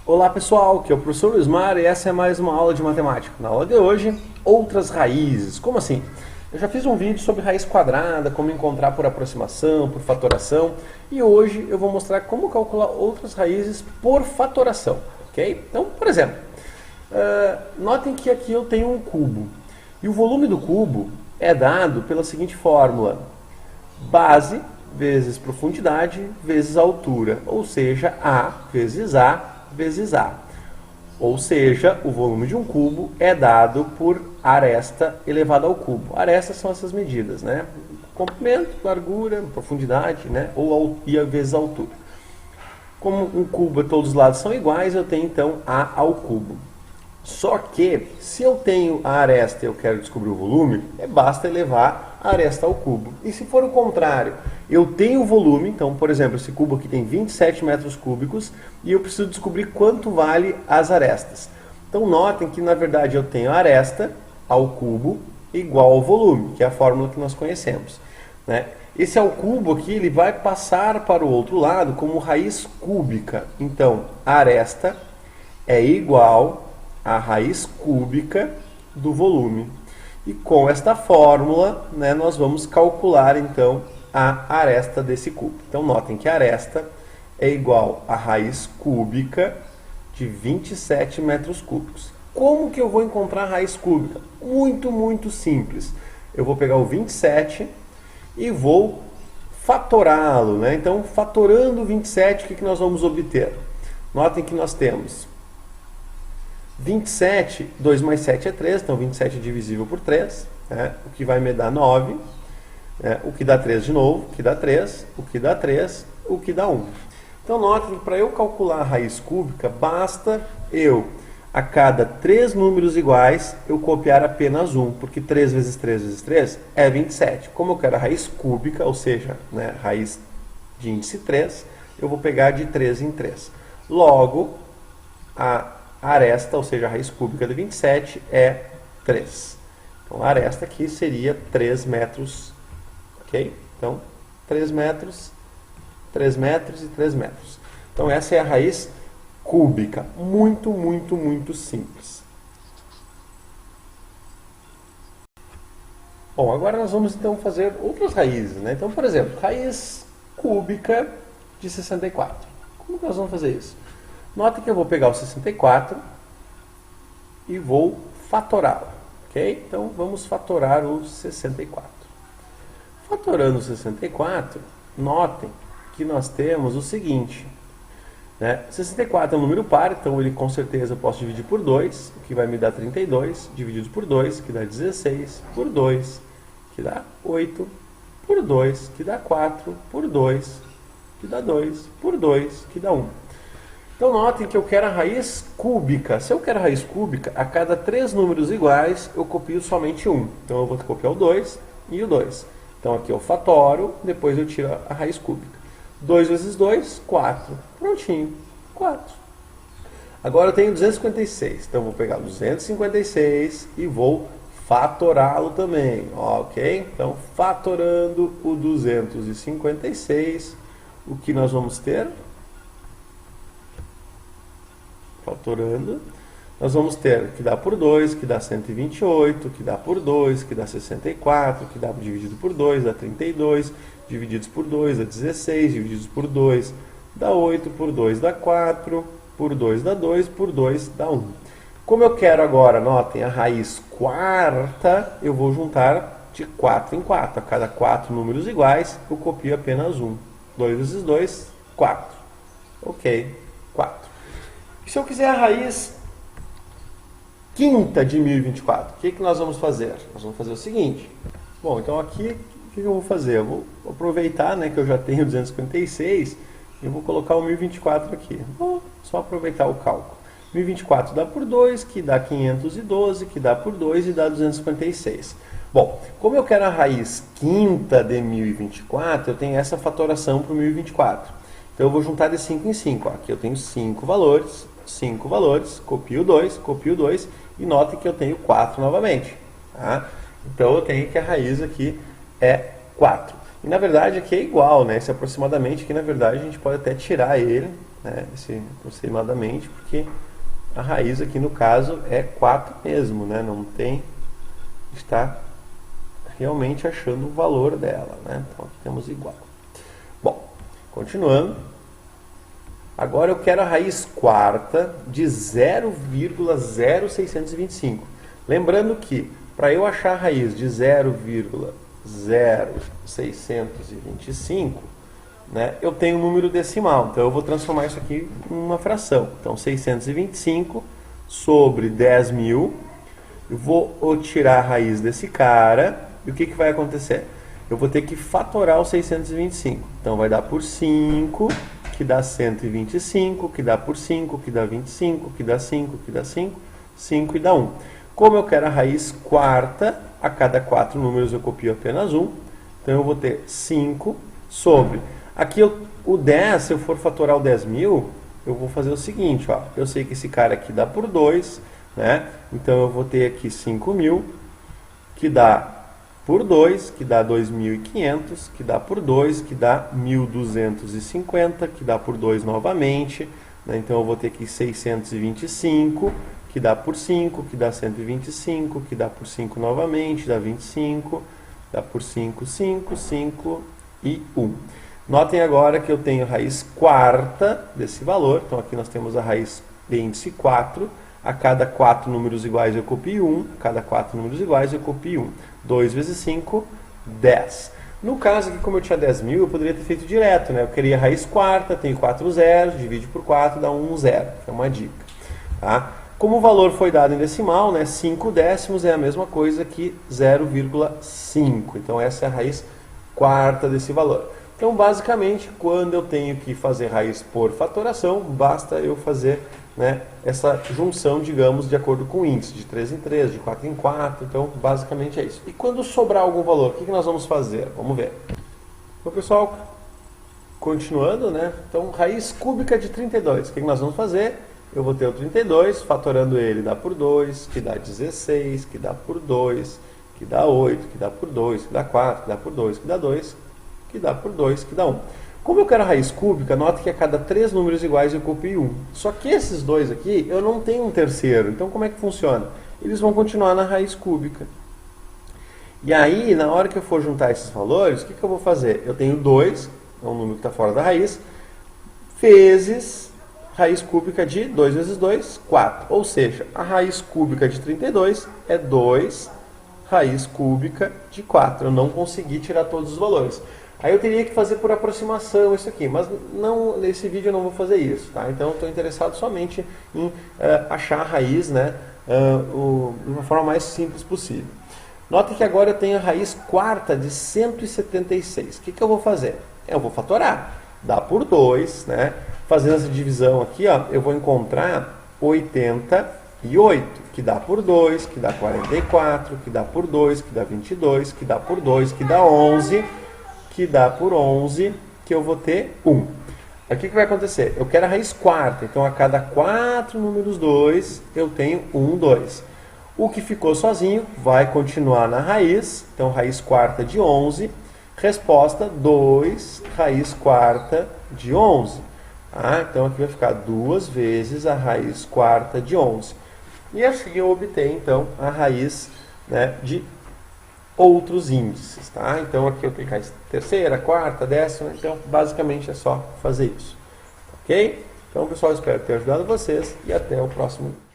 Olá pessoal, aqui é o professor Luismar e essa é mais uma aula de matemática. Na aula de hoje, outras raízes. Como assim? Eu já fiz um vídeo sobre raiz quadrada, como encontrar por aproximação, por fatoração, e hoje eu vou mostrar como calcular outras raízes por fatoração, ok? Então, por exemplo, notem que aqui eu tenho um cubo, e o volume do cubo é dado pela seguinte fórmula: base vezes profundidade vezes altura, ou seja, A vezes A vezes A. Ou seja, o volume de um cubo é dado por aresta elevado ao cubo. Arestas são essas medidas, né? Comprimento, largura, profundidade, né? Ou e vezes altura. Como um cubo todos os lados são iguais, eu tenho então A ao cubo. Só que, se eu tenho a aresta e eu quero descobrir o volume, basta elevar a aresta ao cubo. E se for o contrário, eu tenho o volume, então, por exemplo, esse cubo aqui tem 27 metros cúbicos, e eu preciso descobrir quanto vale as arestas. Então, notem que, na verdade, eu tenho a aresta ao cubo igual ao volume, que é a fórmula que nós conhecemos, né? Esse ao cubo aqui, ele vai passar para o outro lado como raiz cúbica. Então, a aresta é igual a raiz cúbica do volume. E com esta fórmula, né, nós vamos calcular então a aresta desse cubo. Então notem que a aresta é igual a raiz cúbica de 27 metros cúbicos. Como que eu vou encontrar a raiz cúbica? Muito simples. Eu vou pegar o 27 e vou fatorá-lo, né? Então, fatorando o 27, o que nós vamos obter? Notem que nós temos 27, 2 mais 7 é 3, então 27 é divisível por 3, né? O que vai me dar 9, né? O que dá 3 de novo, o que dá 3, o que dá 3, o que dá 1. Então notem que para eu calcular a raiz cúbica, basta eu, a cada 3 números iguais, eu copiar apenas 1, porque 3 vezes 3 vezes 3 é 27. Como eu quero a raiz cúbica, ou seja, né, raiz de índice 3, eu vou pegar de 3 em 3. Logo, a aresta, ou seja, a raiz cúbica de 27 é 3. Então, a aresta aqui seria 3 metros, ok? Então, 3 metros, 3 metros e 3 metros. Então, essa é a raiz cúbica. Muito simples. Bom, agora nós vamos então fazer outras raízes, né? Então, por exemplo, raiz cúbica de 64. Como que nós vamos fazer isso? Note que eu vou pegar o 64 e vou fatorá-lo, ok? Então, vamos fatorar o 64. Fatorando o 64, notem que nós temos o seguinte, né? 64 é um número par, então ele com certeza eu posso dividir por 2, o que vai me dar 32, dividido por 2, que dá 16, por 2, que dá 8, por 2, que dá 4, por 2, que dá 2, por 2, que dá 1. Então notem que eu quero a raiz cúbica. Se eu quero a raiz cúbica, a cada 3 números iguais, eu copio somente 1. Então eu vou copiar o 2 e o 2. Então aqui eu fatoro, depois eu tiro a raiz cúbica. 2 vezes 2, 4. Prontinho, 4. Agora eu tenho 256. Então eu vou pegar 256 e vou fatorá-lo também. Ok? Então fatorando o 256, o que nós vamos ter? Fatorando, nós vamos ter que dá por 2, que dá 128, que dá por 2, que dá 64, que dá dividido por 2, dá 32, divididos por 2 dá 16, divididos por 2 dá 8, por 2 dá 4, por 2 dá 2, por 2 dá 1. Como eu quero agora, notem, a raiz quarta, eu vou juntar de 4 em 4. A cada 4 números iguais, eu copio apenas 1. 2 vezes 2, 4. Ok, 4. Se eu quiser a raiz quinta de 1024, o que nós vamos fazer? Nós vamos fazer o seguinte. Bom, então aqui, o que eu vou fazer? Eu vou aproveitar, né, que eu já tenho 256, e eu vou colocar o 1024 aqui. Vou só aproveitar o cálculo. 1024 dá por 2, que dá 512, que dá por 2 e dá 256. Bom, como eu quero a raiz quinta de 1024, eu tenho essa fatoração para o 1024. Então eu vou juntar de 5 em 5. Aqui eu tenho 5 valores, copio 2, e note que eu tenho 4 novamente. Tá? Então eu tenho que a raiz aqui é 4. E na verdade aqui é igual, né? Esse aproximadamente aqui na verdade a gente pode até tirar ele, né, esse aproximadamente, porque a raiz aqui no caso é 4 mesmo, né, não tem, está realmente achando o valor dela, né, então aqui temos igual. Bom, continuando, agora eu quero a raiz quarta de 0,0625. Lembrando que para eu achar a raiz de 0,0625, né, eu tenho um número decimal, então eu vou transformar isso aqui em uma fração. Então 625 sobre 10.000, eu vou tirar a raiz desse cara, e o que vai acontecer? Eu vou ter que fatorar o 625, então vai dar por 5, que dá 125, que dá por 5, que dá 25, que dá 5, que dá 5, 5 e dá 1. Como eu quero a raiz quarta, a cada 4 números eu copio apenas 1, então eu vou ter 5 sobre... Aqui o 10, se eu for fatorar o 10.000, eu vou fazer o seguinte, ó, eu sei que esse cara aqui dá por 2, né? Então eu vou ter aqui 5.000, que dá por 2, que dá 2.500, que dá por 2, que dá 1.250, que dá por 2 novamente, né? Então eu vou ter aqui 625, que dá por 5, que dá 125, que dá por 5 novamente, dá 25, dá por 5, 5, 5 e 1. Notem agora que eu tenho a raiz quarta desse valor, então aqui nós temos a raiz de índice 4, a cada 4 números iguais eu copio 1, a cada 4 números iguais eu copio 1. 2 vezes 5, 10. No caso aqui, como eu tinha 10.000, eu poderia ter feito direto, né? Eu queria a raiz quarta, tenho 4 zeros, divide por 4, dá 1 zero, que é uma dica. Tá? Como o valor foi dado em decimal, né, 5 décimos é a mesma coisa que 0,5. Então essa é a raiz quarta desse valor. Então, basicamente, quando eu tenho que fazer raiz por fatoração, basta eu fazer, né, essa junção, digamos, de acordo com o índice, de 3 em 3, de 4 em 4. Então, basicamente é isso. E quando sobrar algum valor, o que nós vamos fazer? Vamos ver. Então, pessoal, continuando, né? Então, raiz cúbica de 32. O que nós vamos fazer? Eu vou ter o 32, fatorando ele dá por 2, que dá 16, que dá por 2, que dá 8, que dá por 2, que dá 4, que dá por 2, que dá 2, que dá por 2, que dá 1. Como eu quero a raiz cúbica, note que a cada 3 números iguais eu copio 1. Só que esses dois aqui, eu não tenho um terceiro. Então, como é que funciona? Eles vão continuar na raiz cúbica. E aí, na hora que eu for juntar esses valores, o que eu vou fazer? Eu tenho 2, é um número que está fora da raiz, vezes raiz cúbica de 2 vezes 2, 4. Ou seja, a raiz cúbica de 32 é 2 raiz cúbica de 4. Eu não consegui tirar todos os valores. Aí eu teria que fazer por aproximação isso aqui, mas não, nesse vídeo eu não vou fazer isso, tá? Então eu estou interessado somente em achar a raiz, né, de uma forma mais simples possível. Note que agora eu tenho a raiz quarta de 176. O que eu vou fazer? Eu vou fatorar. Dá por 2, né? Fazendo essa divisão aqui, ó, eu vou encontrar 88, que dá por 2, que dá 44, que dá por 2, que dá 22, que dá por 2, que dá 11, que dá por 11, que eu vou ter 1. Aqui o que vai acontecer? Eu quero a raiz quarta, então a cada 4 números 2, eu tenho 1, 2. O que ficou sozinho vai continuar na raiz, então raiz quarta de 11, resposta 2, raiz quarta de 11. Então aqui vai ficar 2 vezes a raiz quarta de 11. E assim eu obtenho, então, a raiz, né, de outros índices, tá? Então aqui eu tenho raiz terceira, quarta, décima, então basicamente é só fazer isso, ok? Então, pessoal, espero ter ajudado vocês e até o próximo vídeo.